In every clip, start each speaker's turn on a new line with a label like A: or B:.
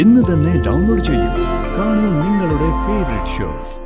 A: ഇന്ന് തന്നെ ഡൗൺലോഡ് ചെയ്യൂ. കാണൂ നിങ്ങളുടെ ഫേവറേറ്റ് ഷോസ്.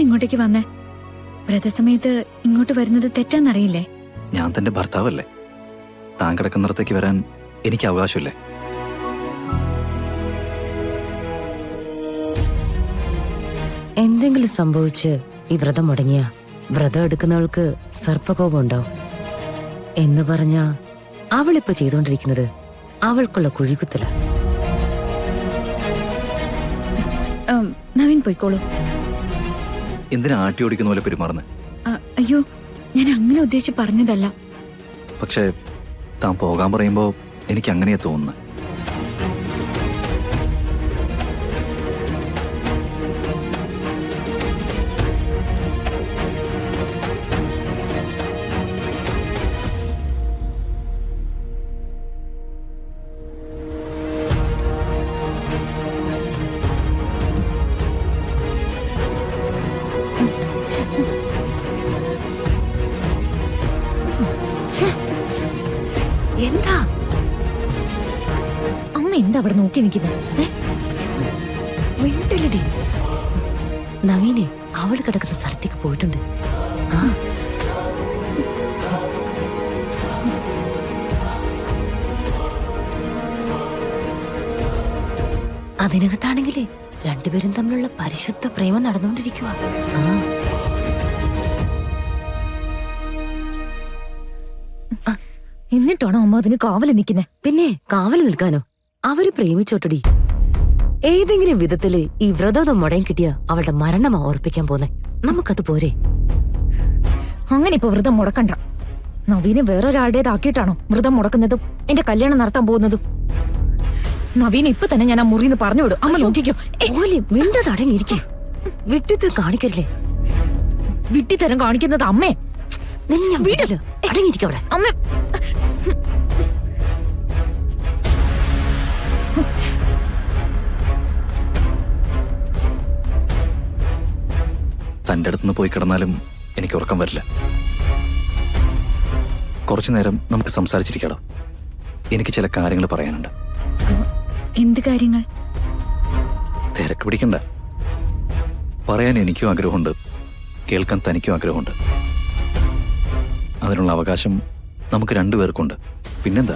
B: ഇങ്ങോട്ടേക്ക് വന്നേ? വ്രതസമയത്ത് ഇങ്ങോട്ട് വരുന്നത് തെറ്റാന്നറിയില്ലേ?
C: ഞാൻ തന്റെ ഭർത്താവല്ലേ? താൻ കിടക്കുന്നിടത്തേക്ക് വരാൻ എനിക്ക് അവകാശമില്ലേ?
D: എന്തെങ്കിലും സംഭവിച്ച് ഈ വ്രതം മുടങ്ങിയ വ്രതം എടുക്കുന്നവൾക്ക് സർപ്പകോപം ഉണ്ടാവും എന്ന് പറഞ്ഞ അവളിപ്പോ ചെയ്തോണ്ടിരിക്കുന്നത് അവൾക്കുള്ള കുഴികുത്തല.
B: നവീൻ പോയിക്കോളൂ.
C: എന്തിനാ ആട്ടി ഓടിക്കുന്ന പോലെ പെരുമാറുന്നത്?
B: അയ്യോ, ഞാൻ അങ്ങനെ ഉദ്ദേശിച്ച് പറഞ്ഞതല്ല.
C: പക്ഷേ താൻ പോകാൻ പറയുമ്പോ എനിക്ക് അങ്ങനെയാ തോന്നുന്നു.
D: എന്താ
B: അമ്മ എന്താ അവിടെ നോക്കി നിൽക്കുന്നത്?
D: മിണ്ടല്ലടി. നവീനെ അവള് കിടക്കുന്ന സ്ഥലത്തേക്ക് പോയിട്ടുണ്ട്. അതിനകത്താണെങ്കിലേ രണ്ടുപേരും തമ്മിലുള്ള പരിശുദ്ധ പ്രേമം നടന്നുകൊണ്ടിരിക്കുക.
B: എന്നിട്ടാണോ അമ്മ അതിന് കാവല് നിൽക്കുന്നേ?
D: പിന്നെ കാവല് നിൽക്കാനോ? അവര് പ്രേമിച്ചോട്ടടി. ഏതെങ്കിലും വിധത്തില് ഈ വ്രതം മുടങ്ങി കിട്ടിയ അവളുടെ മരണമാ ഓർപ്പിക്കാൻ പോന്നെ. നമുക്കത് പോരെ?
B: അങ്ങനെ ഇപ്പൊ വ്രതം മുടക്കണ്ട. നവീനെ വേറൊരാളുടേതാക്കിയിട്ടാണോ വ്രതം മുടക്കുന്നതും എന്റെ കല്യാണം നടത്താൻ പോകുന്നതും? നവീനെ ഇപ്പൊ തന്നെ ഞാൻ ആ മുറിന്ന് പറഞ്ഞു വിടും. അമ്മ നോക്കിക്കോ.
D: മിണ്ടതടങ്ങിയിരിക്കും. വിട്ടിത്ത് കാണിക്കല്ലേ?
B: വിട്ടിത്തരം കാണിക്കുന്നത് അമ്മേ.
D: അടങ്ങിയിരിക്കും അവിടെ.
B: അമ്മ
C: തൻ്റെ അടുത്തുനിന്ന് പോയി കിടന്നാലും എനിക്ക് ഉറക്കം വരില്ല. കുറച്ചു നേരം നമുക്ക് സംസാരിച്ചിരിക്കാടോ. എനിക്ക് ചില കാര്യങ്ങൾ പറയാനുണ്ട്.
B: എന്ത് കാര്യങ്ങൾ?
C: തിരക്ക് പിടിക്കണ്ട. പറയാൻ എനിക്കും ആഗ്രഹമുണ്ട്, കേൾക്കാൻ തനിക്കും ആഗ്രഹമുണ്ട്. അതിനുള്ള അവകാശം നമുക്ക് രണ്ടുപേർക്കുണ്ട്. പിന്നെന്താ?